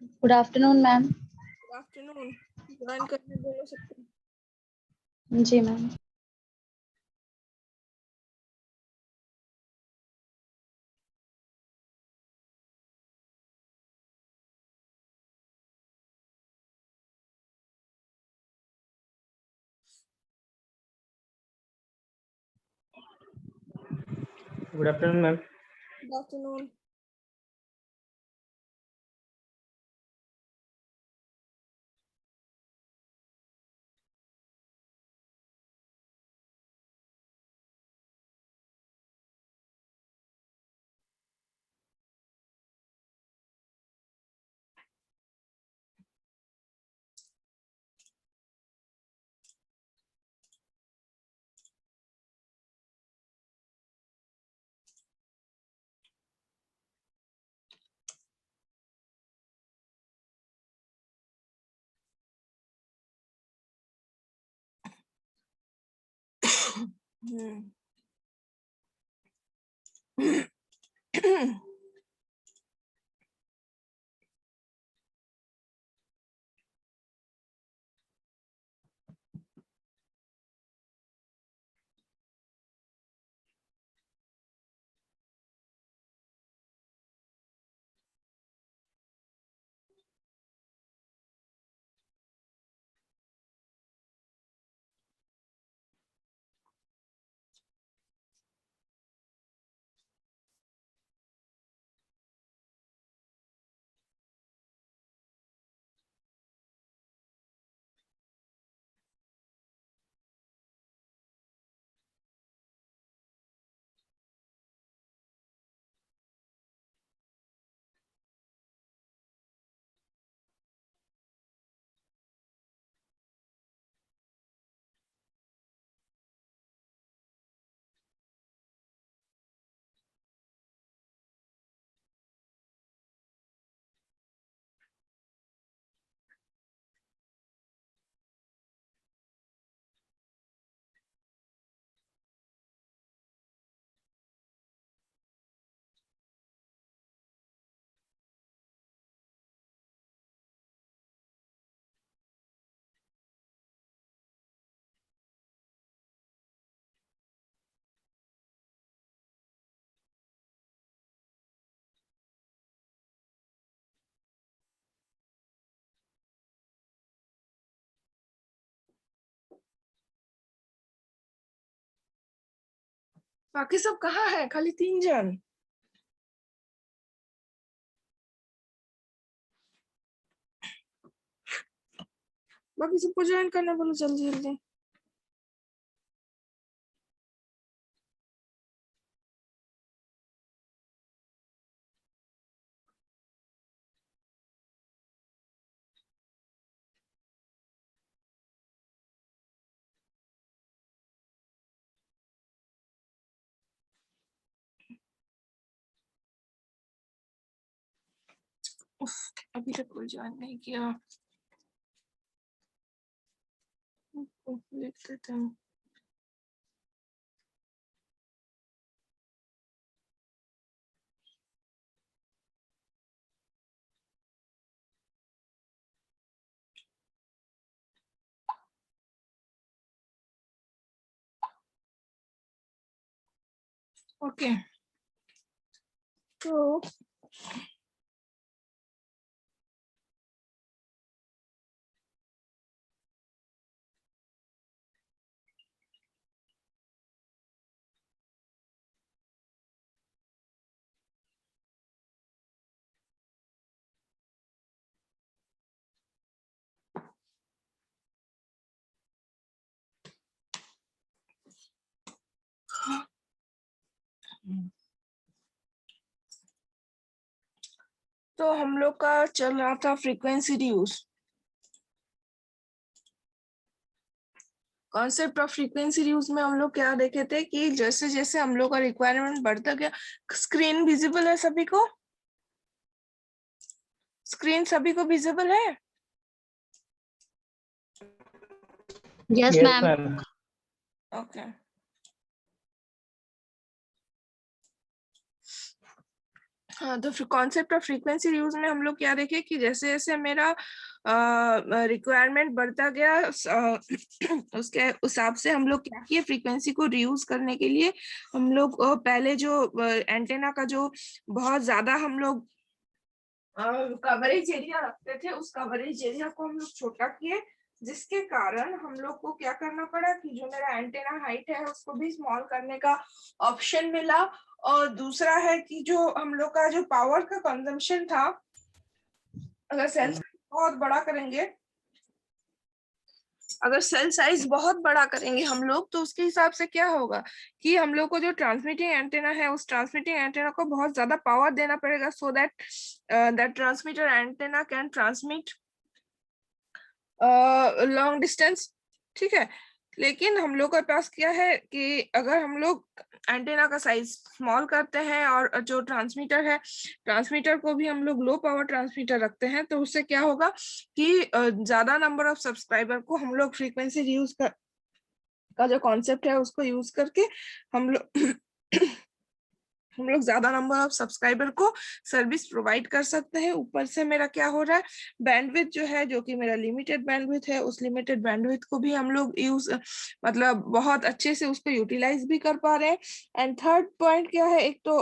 Good afternoon ma'am. Good afternoon. Join करने बोलो सबको। जी ma'am. Good afternoon ma'am. Good afternoon. बाकी सब कहाँ है? खाली 3 जन। बाकी सबको ज्वाइन करना बोलो जल्दी जल्दी। अभी तक कोई ज्वाइन नहीं किया। लिख देते हैं। ओके तो हम लोग का चल रहा था frequency reduce. Concept of frequency reduce में हम लोग क्या देखे थे कि जैसे जैसे हम लोग का रिक्वायरमेंट बढ़ता गया। स्क्रीन विजिबल है सभी को? स्क्रीन सभी को विजिबल है? Yes yes ma'am. Ma'am. Okay हाँ, तो कॉन्सेप्ट ऑफ फ्रीक्वेंसी रियूज में हम लोग क्या देखे कि जैसे जैसे मेरा रिक्वायरमेंट बढ़ता गया उसके हिसाब से हम लोग क्या किए, फ्रीक्वेंसी को रियूज करने के लिए हम लोग पहले जो एंटेना का जो बहुत ज्यादा हम लोग कवरेज एरिया रखते थे, उस कवरेज एरिया को हम लोग छोटा किए, जिसके कारण हम लोग को क्या करना पड़ा कि जो मेरा एंटेना हाइट है उसको भी स्मॉल करने का ऑप्शन मिला। और दूसरा है कि जो हम लोग का जो पावर का कंजम्पशन था, अगर सेल साइज बहुत बड़ा करेंगे, अगर सेल साइज बहुत बड़ा करेंगे हम लोग, तो उसके हिसाब से क्या होगा कि हम लोग को जो ट्रांसमिटिंग एंटेना है उस ट्रांसमिटिंग एंटेना को बहुत ज्यादा पावर देना पड़ेगा, so that that transmitter antenna can transmit long distance. ठीक है, लेकिन हम लोग के पास क्या है कि अगर हम लोग एंटेना का साइज स्मॉल करते हैं और जो ट्रांसमीटर है, ट्रांसमीटर को भी हम लोग लो पावर ट्रांसमीटर रखते हैं, तो उससे क्या होगा कि ज्यादा नंबर ऑफ सब्सक्राइबर को हम लोग फ्रीक्वेंसी रीयूज का जो कॉन्सेप्ट है उसको यूज करके हम लोग ज्यादा नंबर ऑफ सब्सक्राइबर को सर्विस प्रोवाइड कर सकते हैं। ऊपर से मेरा क्या हो रहा है, बैंडविड्थ जो है, जो कि मेरा लिमिटेड बैंडविड्थ है, उस लिमिटेड बैंडविड्थ को भी हम लोग यूज मतलब बहुत अच्छे से उसको यूटिलाइज भी कर पा रहे हैं। एंड थर्ड पॉइंट क्या है, एक तो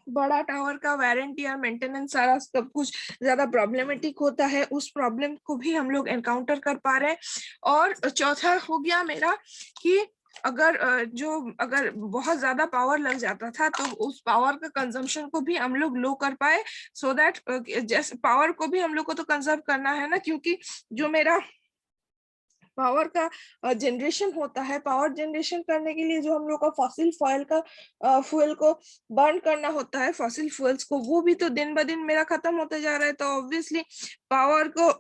बड़ा टावर का वारंटी या मेंटेनेंस सारा सब कुछ ज्यादा प्रॉब्लमेटिक होता है, उस प्रॉब्लम को भी हम लोग एनकाउंटर कर पा रहे हैं। और चौथा हो गया मेरा कि अगर बहुत ज्यादा पावर लग जाता था तो उस पावर का कंजम्पशन को भी हम लोग लो कर पाए, सो दैट जैसे पावर को भी हम लोग को तो कंजर्व करना है ना, क्योंकि जो मेरा पावर का जनरेशन होता है, पावर जनरेशन करने के लिए जो हम लोग का फॉसिल फ्यूल को बर्न करना होता है, फॉसिल फ्यूल्स को, वो भी तो दिन ब दिन मेरा खत्म होते जा रहा है। तो ऑब्वियसली पावर को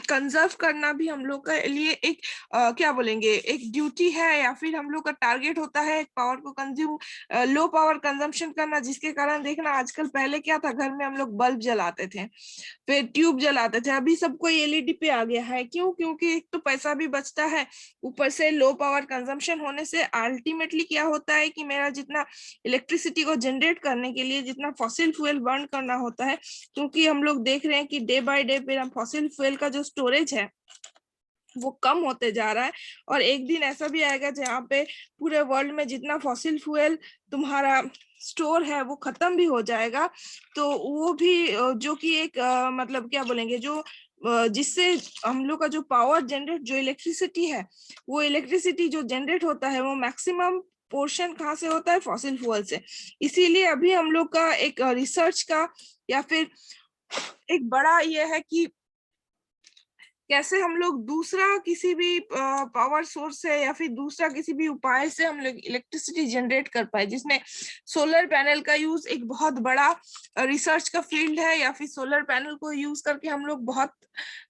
कंजर्व करना भी हम लोग के लिए एक क्या बोलेंगे, एक ड्यूटी है, या फिर हम लोग का टारगेट होता है पावर को कंज्यूम, लो पावर कंजम्पशन करना। जिसके कारण देखना आजकल, पहले क्या था, घर में हम लोग बल्ब जलाते थे, फिर ट्यूब जलाते थे, अभी सब कोई एलईडी पे आ गया है। क्यों? क्योंकि एक तो पैसा भी बचता है, ऊपर से लो पावर कंजम्पशन होने से अल्टीमेटली क्या होता है कि मेरा जितना इलेक्ट्रिसिटी को जनरेट करने के लिए जितना फॉसिल फ्यूल बर्न करना होता है, क्योंकि हम लोग देख रहे हैं कि डे बाय डे फिर हम फॉसिल फ्यूल का जो स्टोरेज है वो कम होते जा रहा है। और एक दिन ऐसा भी आएगा जहाँ पे पूरे वर्ल्ड में जितना फॉसिल फ्यूल तुम्हारा स्टोर है वो खत्म भी हो जाएगा। तो वो भी जो कि एक मतलब क्या बोलेंगे, जो जिससे हम लोग का जो पावर जनरेट, जो इलेक्ट्रिसिटी है, वो इलेक्ट्रिसिटी जो जनरेट होता है वो मैक्सिमम पोर्शन कहाँ से होता है, फॉसिल फ्यूल से। इसीलिए अभी हम लोग का एक रिसर्च का या फिर एक बड़ा ये है कि कैसे हम लोग दूसरा किसी भी पावर सोर्स से या फिर दूसरा किसी भी उपाय से हम लोग इलेक्ट्रिसिटी जनरेट कर पाए, जिसमें सोलर पैनल का यूज एक बहुत बड़ा रिसर्च का फील्ड है, या फिर सोलर पैनल को यूज करके हम लोग बहुत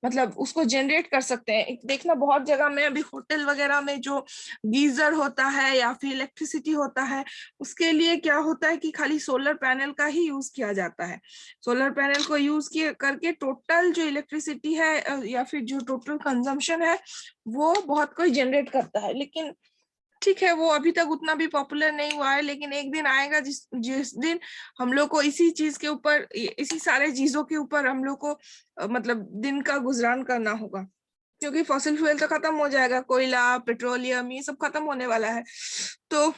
मतलब उसको जनरेट कर सकते हैं। देखना बहुत जगह में अभी होटल वगैरह में जो गीजर होता है या फिर इलेक्ट्रिसिटी होता है, उसके लिए क्या होता है कि खाली सोलर पैनल का ही यूज किया जाता है। सोलर पैनल को यूज किए करके टोटल जो इलेक्ट्रिसिटी है या फिर जो टोटल कंजम्पशन है वो बहुत कोई जनरेट करता है। लेकिन ठीक है, वो अभी तक उतना भी पॉपुलर नहीं हुआ है, लेकिन एक दिन आएगा जिस दिन हम लोग को इसी चीज के ऊपर, इसी सारे चीजों के ऊपर हम लोग को मतलब दिन का गुजरान करना होगा, क्योंकि फॉसिल फ्यूल तो खत्म हो जाएगा, कोयला, पेट्रोलियम, ये सब खत्म होने वाला है। तो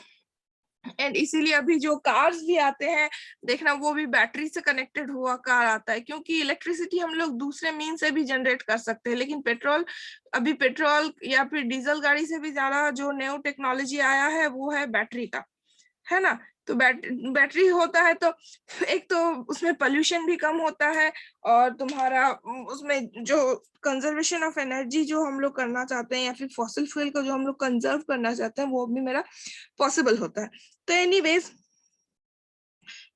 एंड इसीलिए अभी जो कार्स भी आते हैं, देखना वो भी बैटरी से कनेक्टेड हुआ कार आता है, क्योंकि इलेक्ट्रिसिटी हम लोग दूसरे मीन से भी जनरेट कर सकते हैं। लेकिन अभी पेट्रोल या फिर डीजल गाड़ी से भी ज्यादा जो न्यू टेक्नोलॉजी आया है वो है बैटरी का, है ना। तो बैटरी होता है तो एक तो उसमें पोल्यूशन भी कम होता है, और तुम्हारा उसमें जो कंजर्वेशन ऑफ एनर्जी जो हम लोग करना चाहते हैं या फिर फॉसिल फ्यूल को जो हम लोग कंजर्व करना चाहते हैं वो भी मेरा पॉसिबल होता है। तो एनीवेज,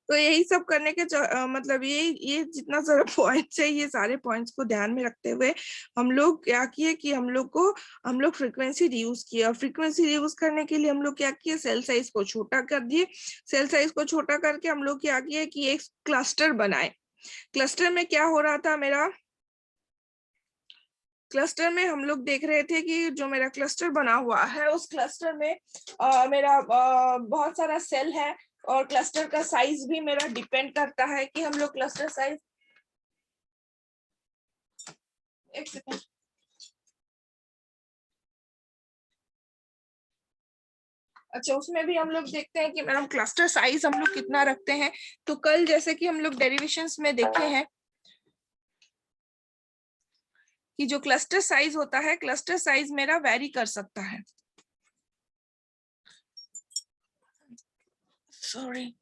तो यही सब करने के मतलब ये जितना सारा पॉइंट्स है, ये सारे पॉइंट्स को ध्यान में रखते हुए हम लोग क्या किए कि हम लोग फ्रीक्वेंसी रियूज किए। और फ्रीक्वेंसी रियूज करने के लिए हम लोग क्या किए, सेल साइज को छोटा कर दिए। सेल साइज को छोटा करके हम लोग क्या किए कि एक क्लस्टर बनाए। क्लस्टर में क्या हो रहा था, मेरा क्लस्टर में हम लोग देख रहे थे कि जो मेरा क्लस्टर बना हुआ है उस क्लस्टर में मेरा बहुत सारा सेल है। और क्लस्टर का साइज भी मेरा डिपेंड करता है कि हम लोग क्लस्टर साइज, एक सेकेंड, अच्छा उसमें भी हम लोग देखते हैं कि मैडम क्लस्टर साइज हम लोग कितना रखते हैं। तो कल जैसे कि हम लोग डेरिवेशंस में देखे हैं कि जो क्लस्टर साइज होता है, क्लस्टर साइज मेरा वेरी कर सकता है। सॉरी,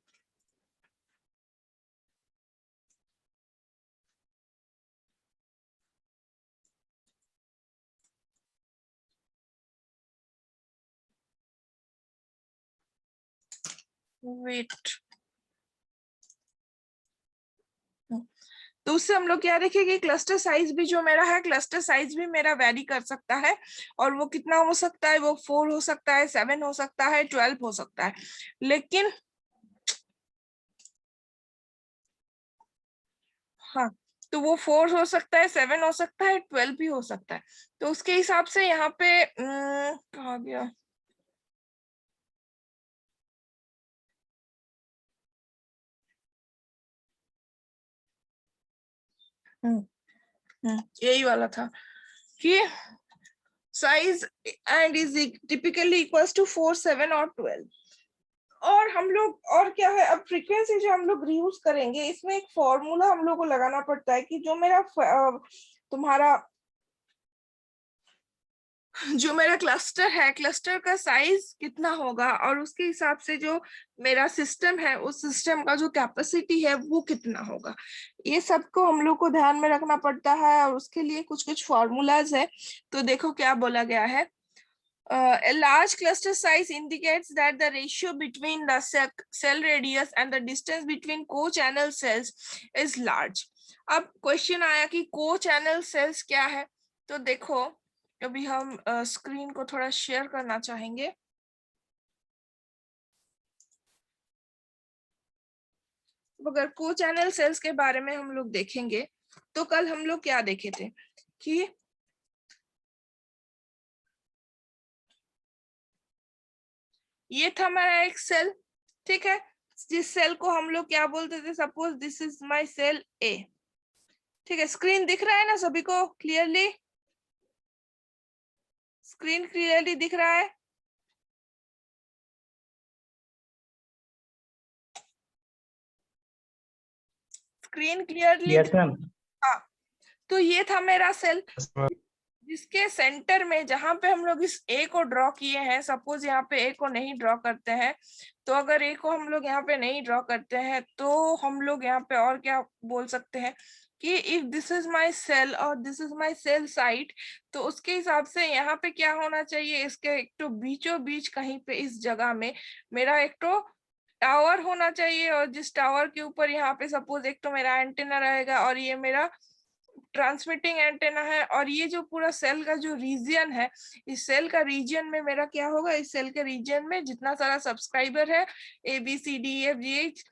वेट, तो उससे हम लोग क्या देखेंगे, क्लस्टर साइज भी जो मेरा है, क्लस्टर साइज भी मेरा वेरी कर सकता है। और वो कितना हो सकता है, वो 4 हो सकता है, 7 हो सकता है, 12 हो सकता है। लेकिन हाँ, तो वो 4 हो सकता है, 7 हो सकता है, 12 भी हो सकता है। तो उसके हिसाब से यहाँ पे कहा गया, यही वाला था कि size N is typically equals to 4, 7 और 12। और हम लोग और क्या है, अब फ्रीक्वेंसी जो हम लोग रीयूज करेंगे, इसमें एक फॉर्मूला हम लोग को लगाना पड़ता है कि जो मेरा तुम्हारा जो मेरा क्लस्टर है, क्लस्टर का साइज कितना होगा और उसके हिसाब से जो मेरा सिस्टम है, उस सिस्टम का जो कैपेसिटी है वो कितना होगा। ये सबको हम लोग को ध्यान में रखना पड़ता है और उसके लिए कुछ कुछ फॉर्मूलाज है। तो देखो क्या बोला गया है, a large cluster size indicates that the ratio between the cell radius and the distance between co-channel cells is large। अब क्वेश्चन आया कि co-channel cells क्या है। तो देखो अभी हम स्क्रीन को थोड़ा शेयर करना चाहेंगे। अगर co-channel cells के बारे में हम लोग देखेंगे तो कल हम लोग क्या देखे थे कि ये था हमारा एक सेल, ठीक है, जिस सेल को हम लोग क्या बोलते थे, suppose this is my cell A. ठीक है, स्क्रीन दिख रहा है ना सभी को क्लियरली, स्क्रीन क्लियरली दिख रहा है? Screen clearly? Yes ma'am. हाँ, तो ये था मेरा सेल जिसके सेंटर में, जहां पे हम लोग इस ए को ड्रॉ किए हैं, सपोज यहाँ पे ए को नहीं ड्रॉ करते हैं, तो अगर ए को हम लोग यहाँ पे नहीं ड्रॉ करते हैं तो हम लोग यहाँ पे और क्या बोल सकते हैं कि if this is my cell और this is my cell site, तो उसके हिसाब से यहाँ पे क्या होना चाहिए, इसके एक तो बीचों बीच कहीं पे इस जगह में मेरा एक तो टावर होना चाहिए, और जिस टावर के ऊपर यहाँ पे सपोज एक तो मेरा एंटेना रहेगा और ये मेरा ट्रांसमिटिंग एंटेना है, और ये जो पूरा सेल का जो रीजन है, इस सेल का रीजन में मेरा क्या होगा, इस सेल के रीजन में जितना सारा सब्सक्राइबर है, ABCDEFGH,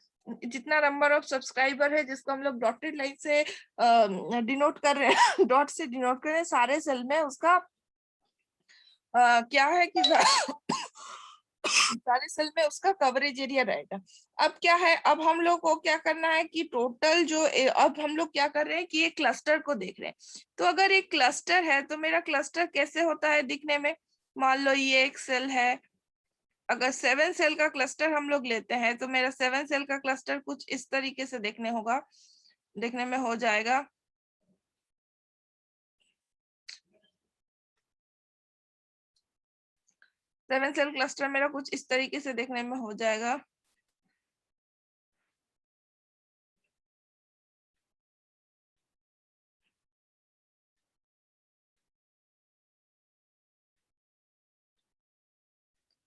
जितना नंबर ऑफ सब्सक्राइबर है जिसको हम लोग डॉटेड लाइन से डिनोट कर रहे हैं, डॉट से डिनोट कर रहे हैं, सारे सेल में उसका क्या है कि सारे सेल में उसका कवरेज एरिया रहेगा। अब क्या है, अब हम लोग को क्या करना है कि टोटल जो अब हम लोग क्या कर रहे हैं कि एक क्लस्टर को देख रहे हैं। तो अगर एक क्लस्टर है तो मेरा क्लस्टर कैसे होता है दिखने में, मान लो ये एक सेल है, अगर 7 सेल का क्लस्टर हम लोग लेते हैं तो मेरा 7 सेल का क्लस्टर कुछ इस तरीके से देखने में हो जाएगा। 7 सेल क्लस्टर मेरा कुछ इस तरीके से देखने में हो जाएगा।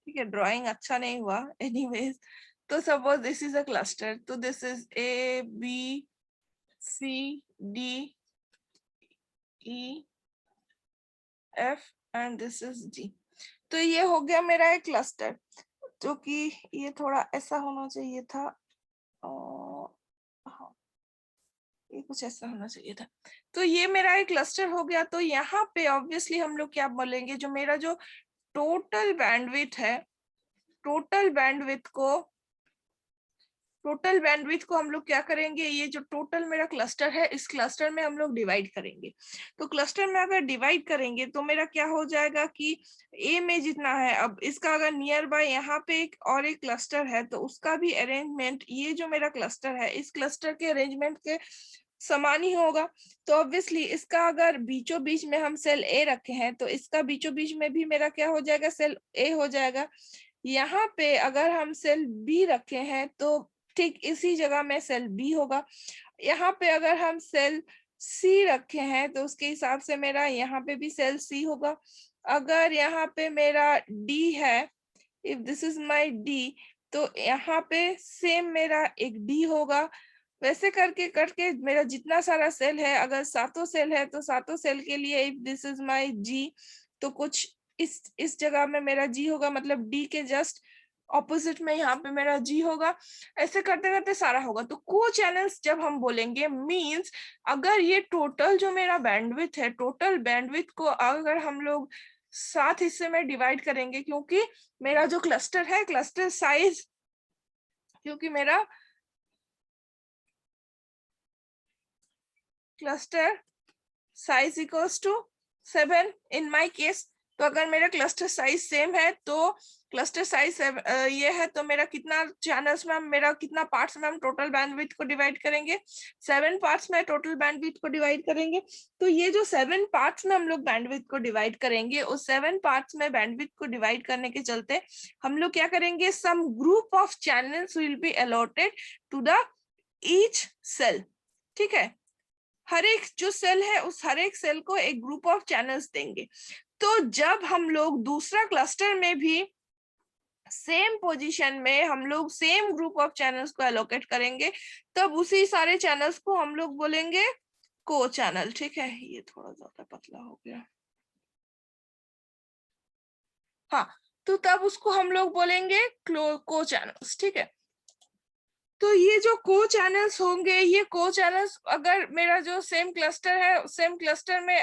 ठीक है, ड्राइंग अच्छा नहीं हुआ, एनीवेज। तो suppose this is a cluster, तो this is ABCDEF and this is G। तो ये हो गया मेरा एक क्लस्टर, जो कि ये थोड़ा ऐसा होना चाहिए था, हाँ ये कुछ ऐसा होना चाहिए था। तो ये मेरा एक क्लस्टर हो गया। तो यहाँ पे ऑब्वियसली हम लोग क्या बोलेंगे, जो मेरा जो टोटल बैंडविड्थ है, टोटल बैंडविड्थ को टोटल बैंडविड्थ को हम लोग क्या करेंगे, ये जो टोटल मेरा क्लस्टर है इस क्लस्टर में हम लोग डिवाइड करेंगे। तो क्लस्टर में अगर डिवाइड करेंगे तो मेरा क्या हो जाएगा कि ए में जितना है, अब इसका अगर नियर बाय यहाँ पे एक और एक क्लस्टर है तो उसका भी अरेंजमेंट, ये जो मेरा क्लस्टर है इस क्लस्टर के अरेंजमेंट के समान ही होगा। तो ऑब्वियसली इसका अगर बीचों बीच में हम सेल ए रखे हैं तो इसका बीचों बीच में भी मेरा क्या हो जाएगा, सेल ए हो जाएगा। यहाँ पे अगर हम सेल बी रखे हैं तो ठीक इसी जगह में सेल बी होगा। यहाँ पे अगर हम सेल सी रखे हैं तो उसके हिसाब से मेरा यहाँ पे भी सेल सी होगा। अगर यहाँ पे मेरा डी है, if this is my D, तो यहाँ पे सेम मेरा एक डी होगा। वैसे करके करके मेरा जितना सारा सेल है, अगर सातों सेल है तो सातों सेल के लिए इफ दिस इज माय जी, तो कुछ इस जगह में मेरा जी होगा, मतलब डी के जस्ट ऑपोजिट में यहाँ पे मेरा जी होगा। ऐसे करते करते सारा होगा। तो को चैनल्स जब हम बोलेंगे मींस अगर ये टोटल जो मेरा बैंडविड्थ है, टोटल बैंडविड्थ को अगर हम लोग 7 हिस्से में डिवाइड करेंगे, क्योंकि मेरा जो क्लस्टर है, क्लस्टर साइज, क्योंकि मेरा cluster size equals to 7 in my case. तो अगर मेरा क्लस्टर साइज सेम है तो क्लस्टर साइज ये है तो मेरा कितना चैनल्स में, मेरा कितना पार्ट्स में हम टोटल बैंडविड्थ को डिवाइड करेंगे, 7 पार्ट्स में टोटल बैंडविड्थ को डिवाइड करेंगे। तो ये जो 7 पार्ट्स में हम लोग बैंडविड्थ को डिवाइड करेंगे, उस 7 पार्ट्स में बैंडविड्थ को डिवाइड करने के चलते हम लोग क्या करेंगे, some group of channels will be allotted to the each cell. ठीक है, हर एक जो सेल है उस हर एक सेल को एक ग्रुप ऑफ चैनल्स देंगे। तो जब हम लोग दूसरा क्लस्टर में भी सेम पोजीशन में हम लोग सेम ग्रुप ऑफ चैनल्स को एलोकेट करेंगे, तब उसी सारे चैनल्स को हम लोग बोलेंगे को चैनल। ठीक है, ये थोड़ा ज्यादा पतला हो गया। हाँ, तो तब उसको हम लोग बोलेंगे को चैनल्स। ठीक है, तो ये जो को चैनल्स होंगे, ये को चैनल्स अगर मेरा जो सेम क्लस्टर है, सेम क्लस्टर में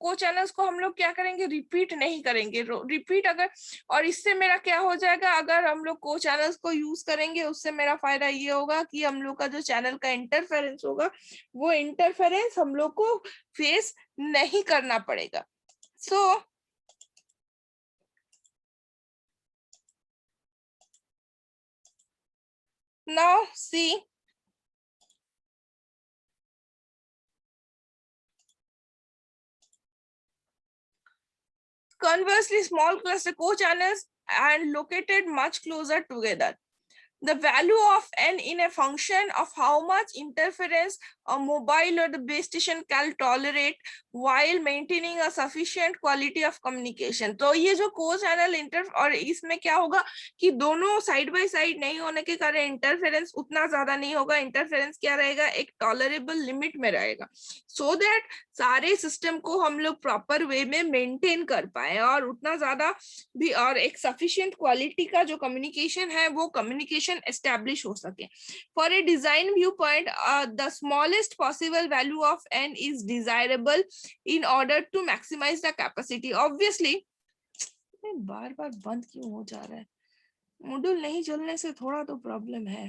को चैनल्स को हम लोग क्या करेंगे, रिपीट नहीं करेंगे। रिपीट अगर, और इससे मेरा क्या हो जाएगा, अगर हम लोग को चैनल्स को यूज करेंगे उससे मेरा फायदा ये होगा कि हम लोग का जो चैनल का इंटरफेरेंस होगा वो इंटरफेरेंस हम लोग को फेस नहीं करना पड़ेगा। सो now see, conversely small cluster co-channels and located much closer together. The value of n in a function of how much interference a mobile or the base station can tolerate while maintaining a sufficient quality of communication. तो ये जो को channel inter, और इसमें क्या होगा कि दोनों साइड बाय साइड नहीं होने के कारण इंटरफेरेंस उतना ज्यादा नहीं होगा। इंटरफेरेंस क्या रहेगा, एक टॉलरेबल लिमिट में रहेगा, सो दैट सारे सिस्टम को हम लोग प्रॉपर वे में मेंटेन कर पाए और उतना ज्यादा भी, और एक सफिशिएंट क्वालिटी का जो कम्युनिकेशन है वो कम्युनिकेशन एस्टैब्लिश हो सके। For a design view point the smallest possible value of n is desirable in order to maximize the capacity. Obviously, बार बार बंद क्यों हो जा रहा है, मॉड्यूल नहीं चलने से थोड़ा तो प्रॉब्लम है।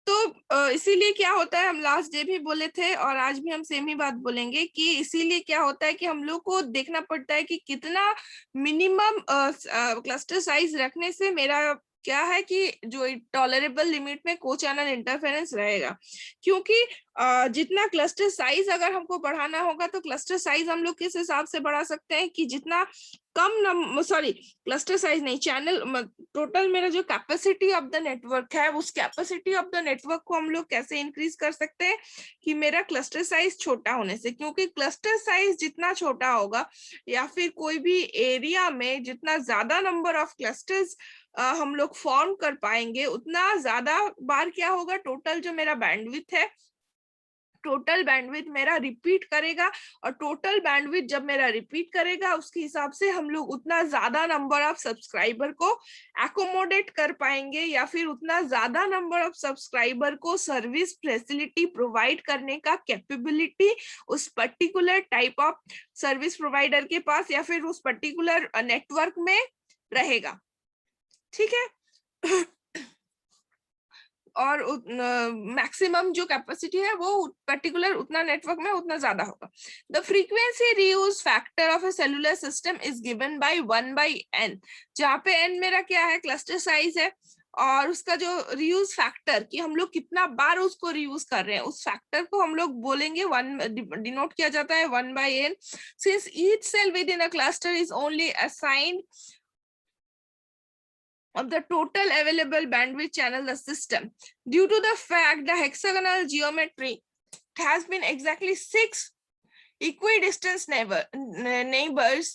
तो इसीलिए क्या होता है, हम लास्ट डे भी बोले थे और आज भी हम सेम ही बात बोलेंगे कि इसीलिए क्या होता है कि हम लोग को देखना पड़ता है कि कितना मिनिमम क्लस्टर साइज रखने से मेरा क्या है कि जो टॉलरेबल लिमिट में को चैनल इंटरफेरेंस रहेगा। क्योंकि जितना क्लस्टर साइज अगर हमको बढ़ाना होगा तो क्लस्टर साइज हम लोग किस हिसाब से बढ़ा सकते हैं कि जितना कम क्लस्टर साइज नहीं, चैनल टोटल मेरा जो कैपेसिटी ऑफ द नेटवर्क है उस कैपेसिटी ऑफ द नेटवर्क को हम लोग कैसे इंक्रीज कर सकते हैं कि मेरा क्लस्टर साइज छोटा होने से। क्योंकि क्लस्टर साइज जितना छोटा होगा या फिर कोई भी एरिया में जितना ज्यादा नंबर ऑफ क्लस्टर्स हम लोग फॉर्म कर पाएंगे उतना ज्यादा बार क्या होगा, टोटल जो मेरा बैंडविड्थ है, टोटल बैंडविड्थ मेरा रिपीट करेगा। और टोटल बैंडविड्थ जब मेरा रिपीट करेगा उसके हिसाब से हम लोग उतना ज्यादा नंबर ऑफ सब्सक्राइबर को एकोमोडेट कर पाएंगे या फिर उतना ज्यादा नंबर ऑफ सब्सक्राइबर को सर्विस फैसिलिटी प्रोवाइड करने का कैपेबिलिटी उस particular type of service provider के पास या फिर उस पर्टिकुलर नेटवर्क में रहेगा। ठीक है। और मैक्सिमम जो कैपेसिटी है वो पर्टिकुलर उतना नेटवर्क में उतना ज्यादा होगा। The frequency reuse factor of A cellular system is given by 1/n, जहाँ पे n मेरा क्या है, क्लस्टर साइज है, और उसका जो रीयूज फैक्टर कि हम लोग कितना बार उसको रीयूज कर रहे हैं, उस फैक्टर को हम लोग बोलेंगे डिनोट किया जाता है 1/n। Since each cell within a cluster is only assigned of the total available bandwidth channel the system, due to the fact the hexagonal geometry has been exactly 6 equidistant neighbors,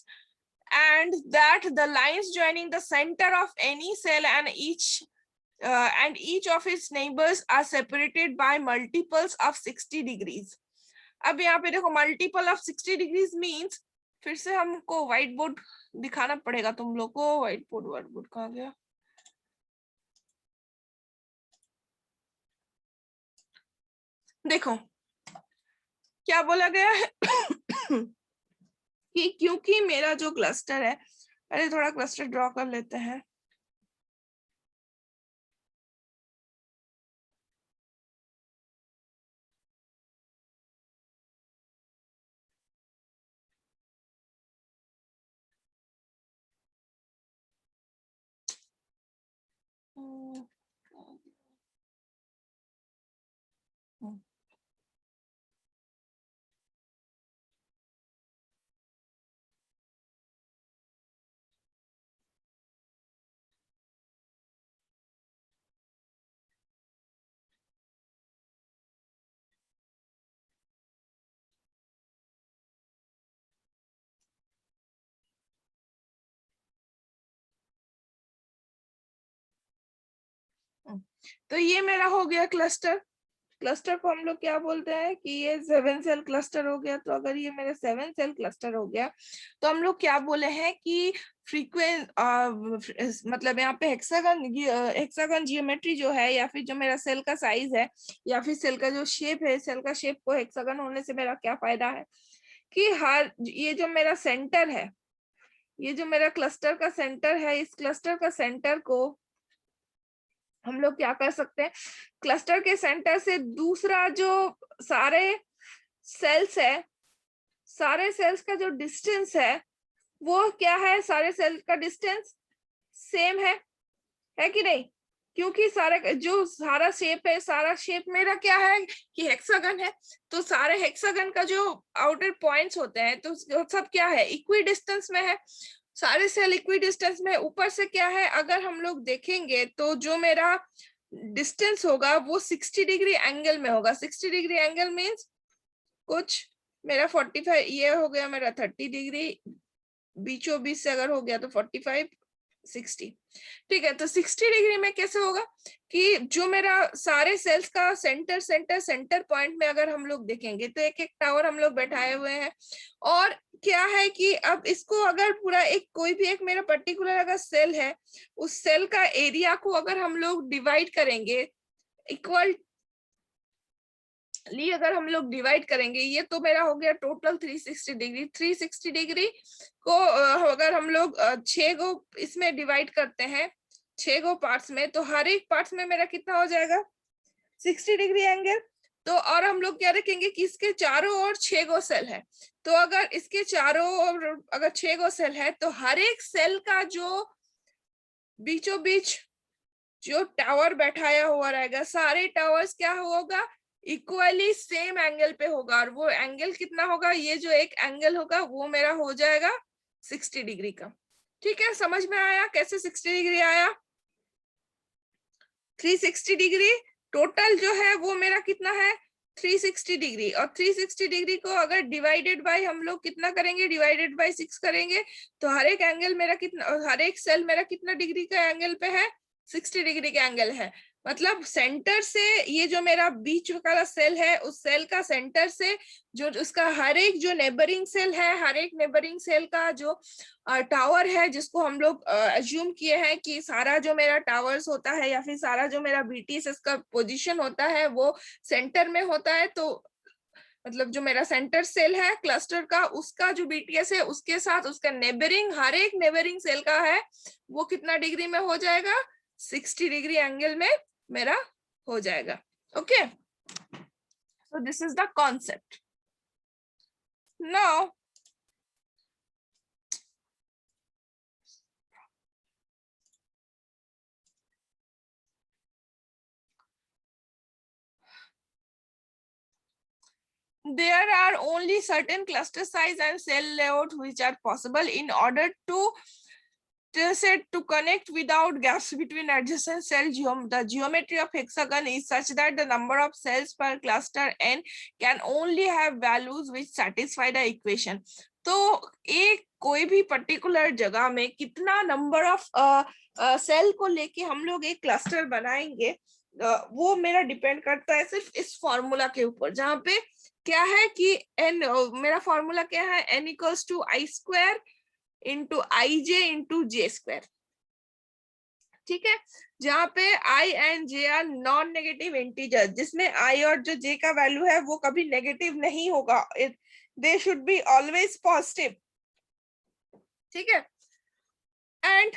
and that the lines joining the center of any cell and each of its neighbors are separated by multiples of 60 degrees. अब यहाँ पे देखो multiple of 60 degrees means, फिर से हमको white board दिखाना पड़ेगा तुम लोग को। व्हाइट बोर्ड कहाँ गया? देखो क्या बोला गया है कि क्योंकि मेरा जो क्लस्टर है, अरे थोड़ा क्लस्टर ड्रॉ कर लेते हैं। तो ये मेरा हो गया क्लस्टर। क्लस्टर को हम लोग क्या बोलते हैं कि ये 7 सेल क्लस्टर हो गया। तो अगर ये मेरा 7 सेल क्लस्टर हो गया तो हम लोग क्या बोले हैं कि मतलब यहाँ पे हेक्सागन जियोमेट्री जो है, या फिर जो मेरा सेल का साइज है, या फिर सेल का जो शेप है, सेल का शेप को हेक्सागन होने से मेरा क्या फायदा है कि ये जो मेरा सेंटर है, ये जो मेरा क्लस्टर का सेंटर है, इस क्लस्टर का सेंटर को हम लोग क्या कर सकते हैं, क्लस्टर के सेंटर से दूसरा जो सारे सेल्स है, सारे सेल्स का जो डिस्टेंस है वो क्या है, सारे सेल्स का डिस्टेंस सेम है कि नहीं? क्योंकि सारा शेप है, सारा शेप मेरा क्या है कि हेक्सागन है, तो सारे हेक्सागन का जो आउटर पॉइंट्स होते हैं तो सब क्या है, इक्वी डिस्टेंस में है। सारे सेल इक्वी डिस्टेंस में। ऊपर से क्या है, अगर हम लोग देखेंगे तो जो मेरा डिस्टेंस होगा वो 60 डिग्री एंगल में होगा। 60 डिग्री एंगल मीन्स कुछ मेरा 45, ये हो गया मेरा 30 डिग्री, बीचों बीच से अगर हो गया तो 45, 60, ठीक है। तो 60 डिग्री में कैसे होगा कि जो मेरा सारे सेल्स का सेंटर पॉइंट में अगर हम लोग देखेंगे तो एक एक टावर हम लोग बैठाए हुए हैं, और क्या है कि अब इसको अगर पूरा एक कोई भी एक मेरा पर्टिकुलर अगर सेल है, उस सेल का एरिया को अगर हम लोग डिवाइड करेंगे इक्वल अगर हम लोग डिवाइड करेंगे, ये तो मेरा हो गया टोटल 360 डिग्री। 360 डिग्री को अगर हम लोग 6 गो इसमें डिवाइड करते हैं, 6 गो पार्ट्स में, तो हर एक पार्ट्स में मेरा कितना हो जाएगा, 60 डिग्री एंगल। तो और हम लोग क्या रखेंगे कि इसके चारों ओर 6 गो सेल है, तो अगर इसके चारों ओर अगर 6 गो सेल है तो हर एक सेल का जो बीचों बीच जो टावर बैठाया हुआ रहेगा, सारे टावर्स क्या होगा, इक्वली सेम एंगल पे होगा। और वो एंगल कितना होगा, ये जो एक एंगल होगा वो मेरा हो जाएगा 60 डिग्री का। ठीक है, समझ में आया कैसे 60 डिग्री आया? 360 डिग्री टोटल जो है वो मेरा कितना है, 360 डिग्री। और 360 डिग्री को अगर डिवाइडेड बाय हम लोग कितना करेंगे, डिवाइडेड बाय 6 करेंगे, तो हर एक एंगल मेरा कितना, हर एक सेल मेरा कितना डिग्री का एंगल पे है, 60 डिग्री का एंगल है। मतलब सेंटर से ये जो मेरा बीच वाला सेल है, उस सेल का सेंटर से जो उसका हर एक जो नेबरिंग सेल है, हर एक नेबरिंग सेल का जो टावर है, जिसको हम लोग अज्यूम किए हैं कि सारा जो मेरा टावर्स होता है या फिर सारा जो मेरा बीटीएस का पोजीशन होता है वो सेंटर में होता है, तो मतलब जो मेरा सेंटर सेल है क्लस्टर का, उसका जो बीटीएस है उसके साथ उसका नेबरिंग, हर एक नेबरिंग सेल का है वो कितना डिग्री में हो जाएगा, 60 डिग्री एंगल में मेरा हो जाएगा। Okay, so this is the concept. Now there are only certain cluster size and cell layout which are possible in order to said to connect without gaps between adjacent cell. The geometry of hexagon is such that the number of cells per cluster n can only have values which satisfy the equation. तो एक कोई भी particular जगह में कितना number of cell को लेके हम लोग एक क्लस्टर बनाएंगे, वो मेरा डिपेंड करता है सिर्फ इस फॉर्मूला के ऊपर, जहाँ पे क्या है कि n, मेरा फॉर्मूला क्या है, n equals to i square into i j into j square. ठीक है, जहाँ पे i and j are non negative integer, जिसमें i और जो j का वैल्यू है वो कभी नेगेटिव नहीं होगा, they should be always positive. ठीक है, and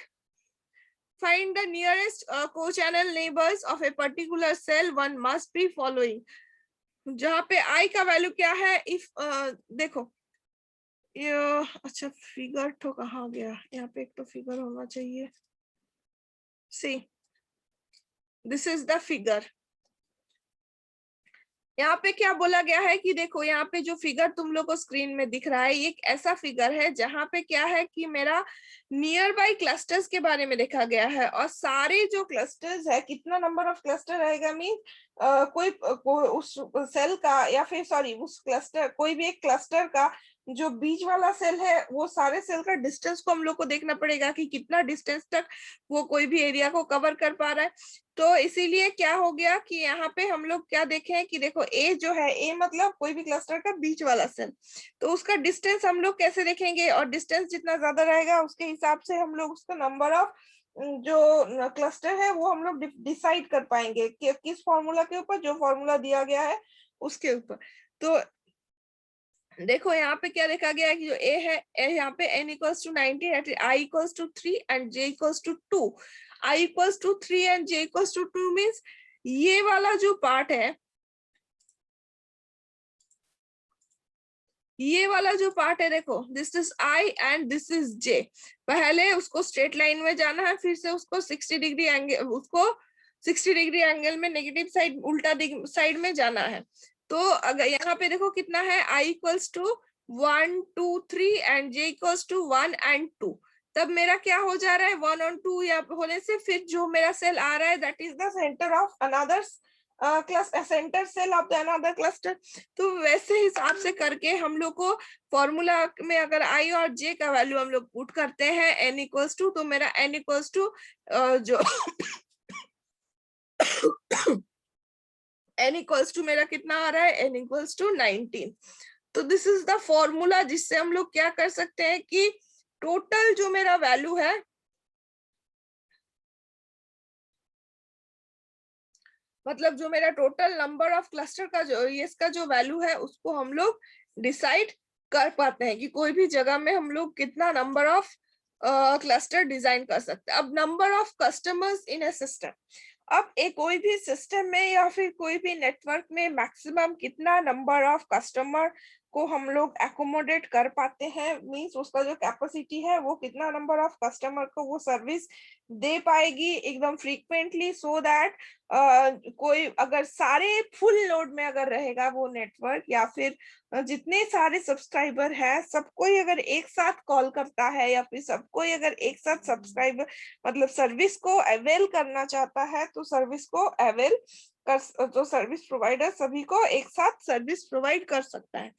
find the nearest co-channel neighbors of a particular cell, one must be following. जहाँ पे i का वैल्यू क्या है, इफ देखो ये अच्छा फिगर तो कहाँ गया, यहाँ पे एक तो फिगर होना चाहिए। See this is the figure. यहाँ पे क्या बोला गया है कि देखो यहाँ पे जो फिगर तुम लोग को स्क्रीन में दिख रहा है, ये एक ऐसा फिगर है जहाँ पे क्या है कि मेरा नियर बाई क्लस्टर्स के बारे में देखा गया है, और सारे जो क्लस्टर्स है, कितना नंबर ऑफ क्लस्टर रहेगा मीन कोई उस सेल का या फिर सॉरी उस क्लस्टर, कोई भी एक क्लस्टर का जो बीच वाला सेल है, वो सारे सेल का डिस्टेंस को हम लोग को देखना पड़ेगा कि कितना डिस्टेंस तक वो कोई भी एरिया को कवर कर पा रहा है। तो इसीलिए क्या हो गया कि यहाँ पे हम लोग क्या देखें कि देखो ए जो है, ए मतलब कोई भी क्लस्टर का बीच वाला सेल, तो उसका डिस्टेंस हम लोग कैसे देखेंगे, और डिस्टेंस जितना ज्यादा रहेगा उसके हिसाब से हम लोग उसका नंबर ऑफ जो क्लस्टर है वो हम लोग डिसाइड कर पाएंगे कि किस फॉर्मूला के ऊपर, जो फॉर्मूला दिया गया है उसके ऊपर। तो देखो यहाँ पे क्या देखा गया है कि जो a है, यहाँ पे n equals to 19, i equals to 3 and j equals to 2। i equals to 3 and j equals to 2 means ये वाला जो पार्ट है, ये वाला जो पार्ट है, देखो this is i and this is j। पहले उसको स्ट्रेट लाइन में जाना है, फिर से उसको 60 डिग्री एंगल, उसको 60 डिग्री एंगल में नेगेटिव साइड, उल्टा साइड में जाना है। तो अगर यहाँ पे देखो कितना है, i equals to 1 2 3 and j equals to 1 and 2, तब मेरा क्या हो जा रहा है 1 और 2 या होने से फिर जो मेरा सेल आ रहा है that is the centre of another centre cell of the another cluster. तो वैसे हिसाब से करके हम लोग को फॉर्मूला में अगर i और j का वैल्यू हम लोग पुट करते हैं n इक्वल्स टू, तो मेरा n इक्वल्स टू जो n इक्वल्स टू मेरा कितना आ रहा है, n इक्वल्स टू 19। तो दिस इज द फॉर्मूला जिससे हम लोग क्या कर सकते हैं कि टोटल जो मेरा वैल्यू है, मतलब जो मेरा टोटल नंबर ऑफ क्लस्टर का जो इसका जो वैल्यू है उसको हम लोग डिसाइड कर पाते हैं कि कोई भी जगह में हम लोग कितना नंबर ऑफ क्लस्टर डिजाइन कर सकते हैं। अब number of customers in a system, अब एक कोई भी सिस्टम में या फिर कोई भी नेटवर्क में मैक्सिमम कितना नंबर ऑफ कस्टमर को हम लोग एकोमोडेट कर पाते हैं, मींस उसका जो कैपेसिटी है वो कितना नंबर ऑफ कस्टमर को वो सर्विस दे पाएगी एकदम फ्रीक्वेंटली, सो दैट कोई अगर सारे फुल लोड में अगर रहेगा वो नेटवर्क या फिर जितने सारे सब्सक्राइबर है सबको ही अगर एक साथ कॉल करता है या फिर सबको ही अगर एक साथ सब्सक्राइबर मतलब सर्विस को अवेल करना चाहता है, तो सर्विस को अवेल कर, तो सर्विस प्रोवाइडर सभी को एक साथ सर्विस प्रोवाइड कर सकता है।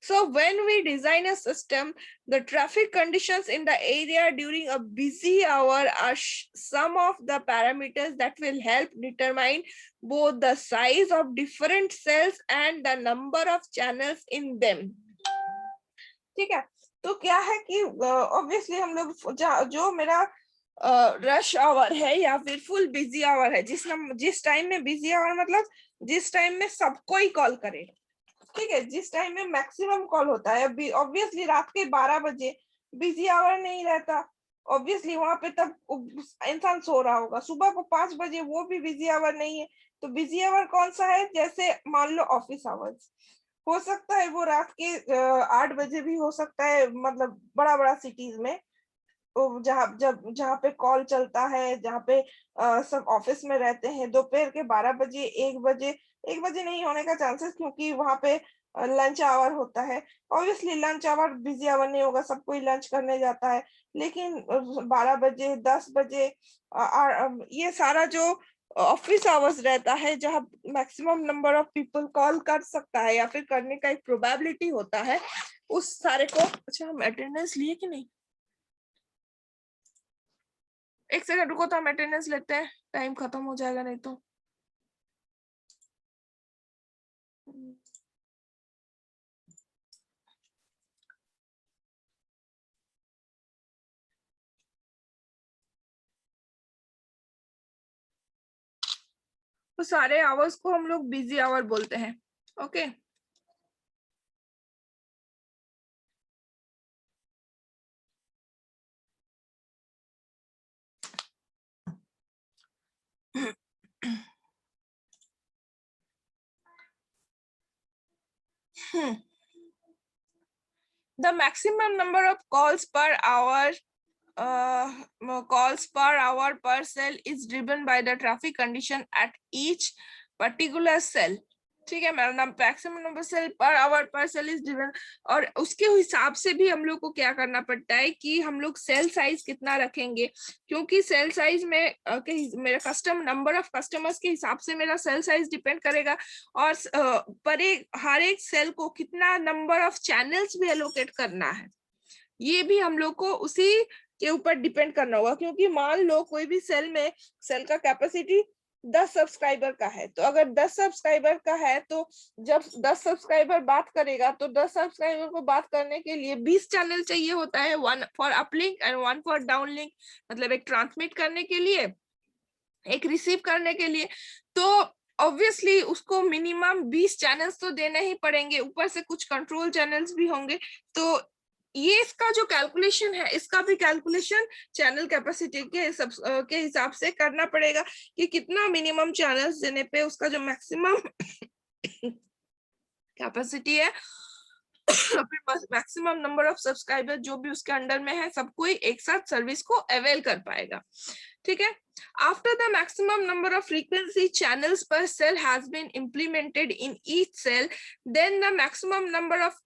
So when we design a system, the traffic conditions in the area during a busy hour are some of the parameters that will help determine both the size of different cells and the number of channels in them. ठीक है, तो क्या है कि obviously हम लोग जो मेरा रश आवर है या फिर फुल बिजी आवर है, जिस टाइम में बिजी आवर मतलब जिस टाइम में सबको ही कॉल करे, ठीक है, जिस टाइम में मैक्सिमम कॉल होता है, ऑब्वियसली रात के 12 बजे बिजी आवर नहीं रहता, ऑब्वियसली वहां पे तब इंसान सो रहा होगा, सुबह को 5 बजे वो भी बिजी आवर नहीं है, तो बिजी आवर कौन सा है, जैसे मान लो ऑफिस आवर्स, हो सकता है वो रात के 8 बजे भी हो सकता है, मतलब बड़ा बड़ा सिटीज में जहाँ पे कॉल चलता है, जहाँ पे सब ऑफिस में रहते हैं, दोपहर के 12 बजे 1 बजे नहीं होने का चांसेस, क्योंकि वहां पे लंच आवर होता है। Obviously lunch hour busy hour नहीं होगा, सब कोई लंच करने जाता है, लेकिन 12 बजे 10 बजे ये सारा जो ऑफिस आवर्स रहता है, जहाँ maximum number of people call कर सकता है या फिर करने का एक प्रोबेबिलिटी होता है, उस सारे को। अच्छा, हम अटेंडेंस लिए कि नहीं? एक सेकंड रुको, तो हम अटेंडेंस लेते हैं, टाइम खत्म हो जाएगा नहीं तो। तो सारे आवर्स को हम लोग बिजी आवर बोलते हैं। Okay, the maximum number of calls per hour per cell is driven by the traffic condition at each particular cell। ठीक है, मेरा नाम maximum number cell per hour per cell is driven, और उसके हिसाब से भी हम लोग को क्या करना पड़ता है कि हम लोग सेल साइज कितना रखेंगे, क्योंकि सेल साइज में मेरा नंबर ऑफ कस्टमर्स के हिसाब से मेरा सेल साइज डिपेंड करेगा, और हर एक सेल को कितना नंबर ऑफ चैनल्स भी एलोकेट करना है, ये भी हम लोग को उसी के ऊपर डिपेंड करना होगा। क्योंकि मान लो कोई भी सेल में सेल का कैपेसिटी 10 सब्सक्राइबर का है, तो अगर 10 सब्सक्राइबर का है तो जब 10 सब्सक्राइबर बात करेगा तो 10 सब्सक्राइबर को बात करने के लिए 20 चैनल चाहिए होता है, 1 for uplink and 1 for downlink, मतलब एक ट्रांसमिट करने के लिए, एक रिसीव करने के लिए। तो ऑब्वियसली उसको मिनिमम 20 चैनल्स तो देने ही पड़ेंगे, ऊपर से कुछ कंट्रोल चैनल्स भी होंगे। तो ये इसका जो कैलकुलेशन है, इसका भी कैलकुलेशन चैनल कैपेसिटी के हिसाब से करना पड़ेगा कि कितना मिनिमम चैनल्स देने पे उसका जो मैक्सिमम कैपेसिटी है, फिर मैक्सिमम नंबर ऑफ सब्सक्राइबर जो भी उसके अंडर में है, सब कोई एक साथ सर्विस को अवेल कर पाएगा। ठीक है, after the maximum number of frequency channels per cell has been implemented in each cell, then the maximum number of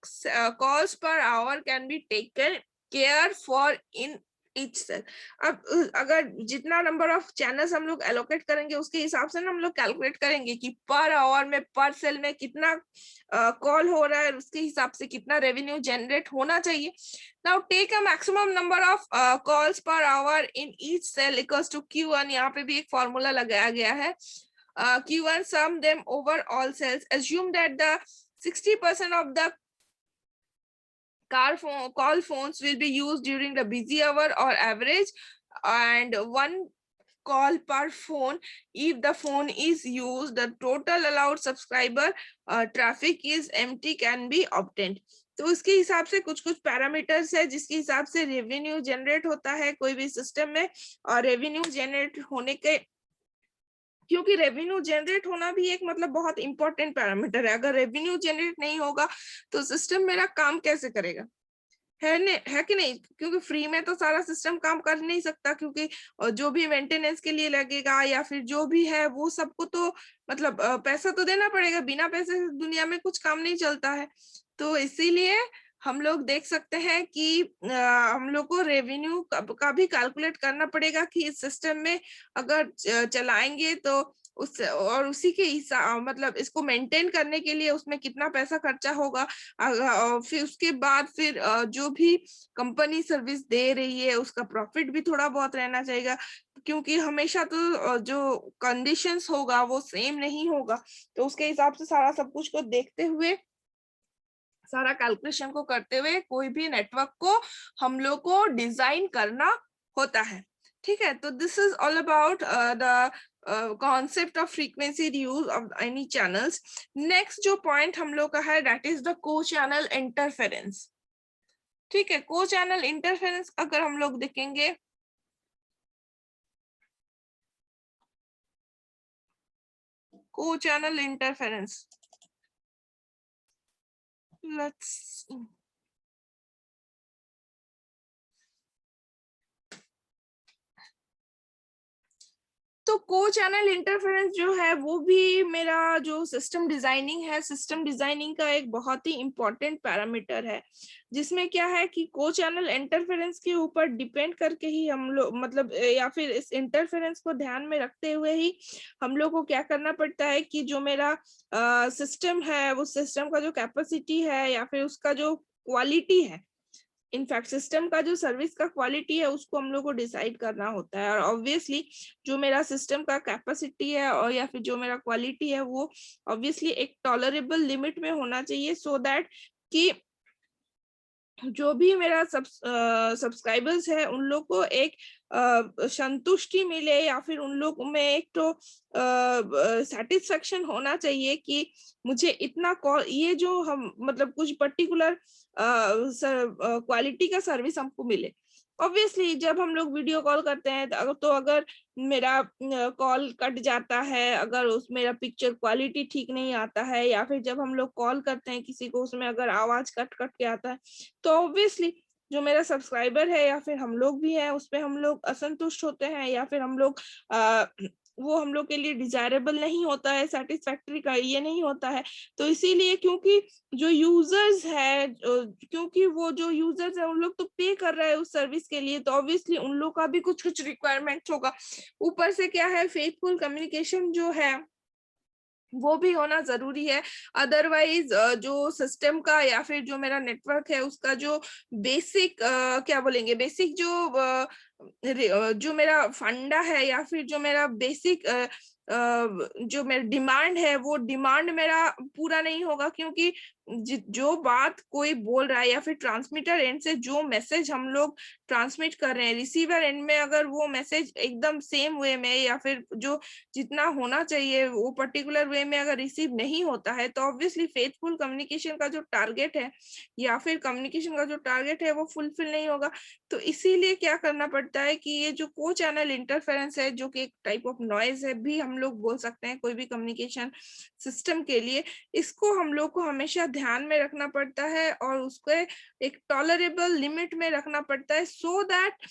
calls per hour can be taken care for in each cell। अब अगर जितना number of channels हम लोग allocate करेंगे उसके हिसाब से ना हम लोग कैलकुलेट करेंगे कि पर आवर में पर सेल में कितना कॉल हो रहा है, उसके हिसाब से कितना रेवेन्यू जनरेट होना चाहिए। Now take a maximum number of calls per hour in each cell equals to Q1। यहाँ पे भी एक फॉर्मूला लगाया गया है, Q1 sum them over all cells। Assume that the 60% of the call phones will be used during the busy hour or average, and 1 call per phone. If the phone is used, the total allowed subscriber traffic is empty can be obtained। तो उसके हिसाब से कुछ कुछ parameters है जिसके हिसाब से रेवेन्यू जनरेट होता है कोई भी सिस्टम में, और रेवेन्यू जनरेट होने के, क्योंकि रेवेन्यू जनरेट होना भी एक मतलब बहुत इंपॉर्टेंट पैरामीटर है। अगर रेवेन्यू जनरेट नहीं होगा तो सिस्टम मेरा काम कैसे करेगा, है कि नहीं? क्योंकि फ्री में तो सारा सिस्टम काम कर नहीं सकता, क्योंकि जो भी मेंटेनेंस के लिए लगेगा या फिर जो भी है वो सबको तो मतलब पैसा तो देना पड़ेगा, बिना पैसे से दुनिया में कुछ काम नहीं चलता है। तो इसीलिए हम लोग देख सकते हैं कि हम लोग को रेवेन्यू का भी कैलकुलेट करना पड़ेगा कि इस सिस्टम में अगर चलाएंगे तो उस और उसी के हिसाब मतलब इसको मेंटेन करने के लिए उसमें कितना पैसा खर्चा होगा। फिर उसके बाद फिर जो भी कंपनी सर्विस दे रही है उसका प्रॉफिट भी थोड़ा बहुत रहना चाहिए, क्योंकि हमेशा तो जो कंडीशंस होगा वो सेम नहीं होगा। तो उसके हिसाब से सारा सब कुछ को देखते हुए, सारा कैलकुलेशन को करते हुए कोई भी नेटवर्क को हम लोग को डिजाइन करना होता है। ठीक है, तो this is all about the concept of frequency use of any channels. Next जो पॉइंट हम लोग का है दैट इज द को चैनल इंटरफेरेंस। ठीक है, को चैनल इंटरफेरेंस अगर हम लोग देखेंगे co-channel interference. Let's तो को चैनल इंटरफेरेंस जो है वो भी मेरा जो सिस्टम डिजाइनिंग है, सिस्टम डिजाइनिंग का एक बहुत ही इंपॉर्टेंट पैरामीटर है, जिसमें क्या है कि को चैनल इंटरफेरेंस के ऊपर डिपेंड करके ही हम लोग मतलब या फिर इस इंटरफेरेंस को ध्यान में रखते हुए ही हम लोग को क्या करना पड़ता है कि जो मेरा सिस्टम है, वो सिस्टम का जो कैपेसिटी है या फिर उसका जो क्वालिटी है, इनफैक्ट सिस्टम का जो सर्विस का क्वालिटी है उसको हम लोग को डिसाइड करना होता है। और ऑब्वियसली जो मेरा सिस्टम का कैपेसिटी है और या फिर जो मेरा क्वालिटी है वो ऑब्वियसली एक टॉलरेबल लिमिट में होना चाहिए, सो दैट कि जो भी मेरा सब्सक्राइबर्स है उन लोग को एक संतुष्टि मिले या फिर उन लोग में एक तो सेटिस्फेक्शन होना चाहिए कि मुझे इतना कॉल, ये जो हम मतलब कुछ पर्टिकुलर क्वालिटी का सर्विस हमको मिले। ऑब्वियसली जब हम लोग वीडियो कॉल करते हैं तो अगर मेरा कॉल कट जाता है, अगर उस मेरा पिक्चर क्वालिटी ठीक नहीं आता है, या फिर जब हम लोग कॉल करते हैं किसी को उसमें अगर आवाज कट कट के आता है, तो ऑब्वियसली जो मेरा सब्सक्राइबर है या फिर हम लोग भी हैं उस पे हम लोग असंतुष्ट होते हैं, या फिर हम लोग वो हम लोग के लिए डिजायरेबल नहीं होता है, सेटिस्फैक्टरी का ये नहीं होता है। तो इसीलिए क्योंकि जो यूजर्स है, क्योंकि वो जो यूजर्स है उन लोग तो पे कर रहे हैं उस सर्विस के लिए, तो ऑब्वियसली उन लोग का भी कुछ कुछ रिक्वायरमेंट होगा। ऊपर से क्या है, फेथफुल कम्युनिकेशन जो है वो भी होना जरूरी है। अदरवाइज जो सिस्टम का या फिर जो मेरा नेटवर्क है उसका जो बेसिक क्या बोलेंगे, बेसिक जो मेरा फंडा है या फिर जो मेरा बेसिक जो मेरा डिमांड है वो डिमांड मेरा पूरा नहीं होगा, क्योंकि जो बात कोई बोल रहा है या फिर ट्रांसमीटर एंड से जो मैसेज हम लोग ट्रांसमिट कर रहे हैं, रिसीवर एंड में अगर वो मैसेज एकदम सेम वे में या फिर जो जितना होना चाहिए वो पर्टिकुलर वे में अगर रिसीव नहीं होता है, तो ऑब्वियसली फेथफुल कम्युनिकेशन का जो टारगेट है या फिर कम्युनिकेशन का जो टारगेट है वो फुलफिल नहीं होगा। तो इसीलिए क्या करना पड़ता है कि ये जो को चैनल इंटरफेरेंस है, जो कि एक टाइप ऑफ नॉइज है भी हम लोग बोल सकते हैं कोई भी कम्युनिकेशन सिस्टम के लिए, इसको हम लोग को हमेशा ध्यान में रखना पड़ता है और उसको एक टॉलरेबल लिमिट में रखना पड़ता है, सो दैट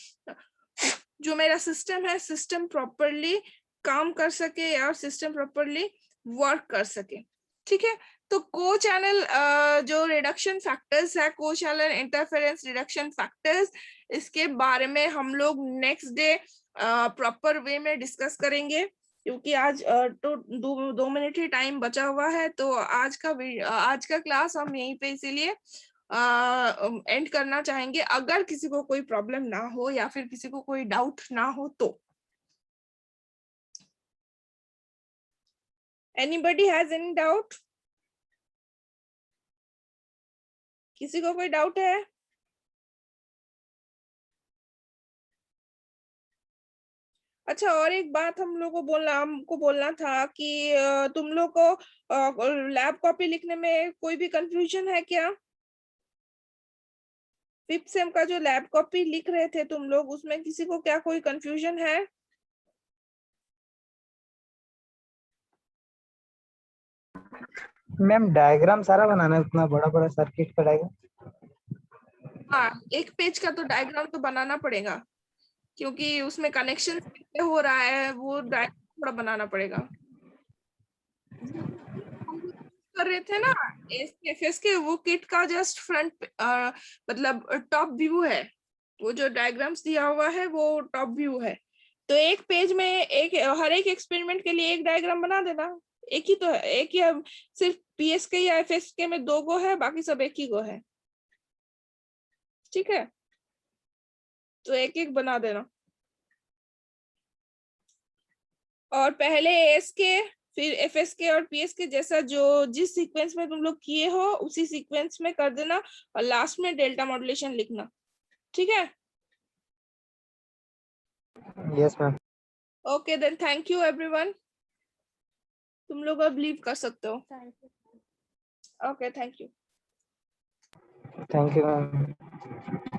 जो मेरा सिस्टम है सिस्टम प्रॉपरली काम कर सके और सिस्टम प्रॉपरली वर्क कर सके। ठीक है, तो को चैनल जो रिडक्शन फैक्टर्स है, को चैनल इंटरफेरेंस रिडक्शन फैक्टर्स, इसके बारे में हम लोग नेक्स्ट डे प्रॉपर वे में डिस्कस करेंगे, क्योंकि आज तो 2 मिनट ही टाइम बचा हुआ है। तो आज का क्लास हम यहीं पे इसीलिए एंड करना चाहेंगे। अगर किसी को कोई प्रॉब्लम ना हो या फिर किसी को कोई डाउट ना हो तो anybody has any doubt? किसी को कोई डाउट है? अच्छा, और एक बात हमको बोलना था कि तुम लोग को लैब कॉपी लिखने में कोई भी कंफ्यूजन है क्या? 5th सेम का जो लैब कॉपी लिख रहे थे तुम लोग, उसमें किसी को क्या कोई कंफ्यूजन है? मैम डायग्राम सारा बनाना है, उतना बड़ा बड़ा सर्किट का डायग्राम। हाँ, एक पेज का तो डायग्राम तो बनाना पड़ेगा, क्योंकि उसमें कनेक्शन हो रहा है, वो डायग्राम थोड़ा बनाना पड़ेगा। कर रहे थे ना एफएस के, वो किट का जस्ट फ्रंट मतलब टॉप व्यू है, वो जो डायग्राम्स दिया हुआ है वो टॉप व्यू है। तो एक पेज में हर एक एक्सपेरिमेंट के लिए एक डायग्राम बना देना। एक ही तो है, एक ही सिर्फ पीएसके या एफएसके में 2 गो है, बाकी सब एक ही गो है। ठीक है, तो एक एक बना देना। और पहले एएसके फिर एफएसके और पीएसके जैसा जो जिस सीक्वेंस में तुम लोग किए हो उसी सीक्वेंस में कर देना, और लास्ट में डेल्टा मॉड्यूलेशन लिखना। ठीक है, yes ma'am. Okay then, thank you everyone, तुम लोग अब लीव कर सकते हो। Okay, thank you. Thank you ma'am.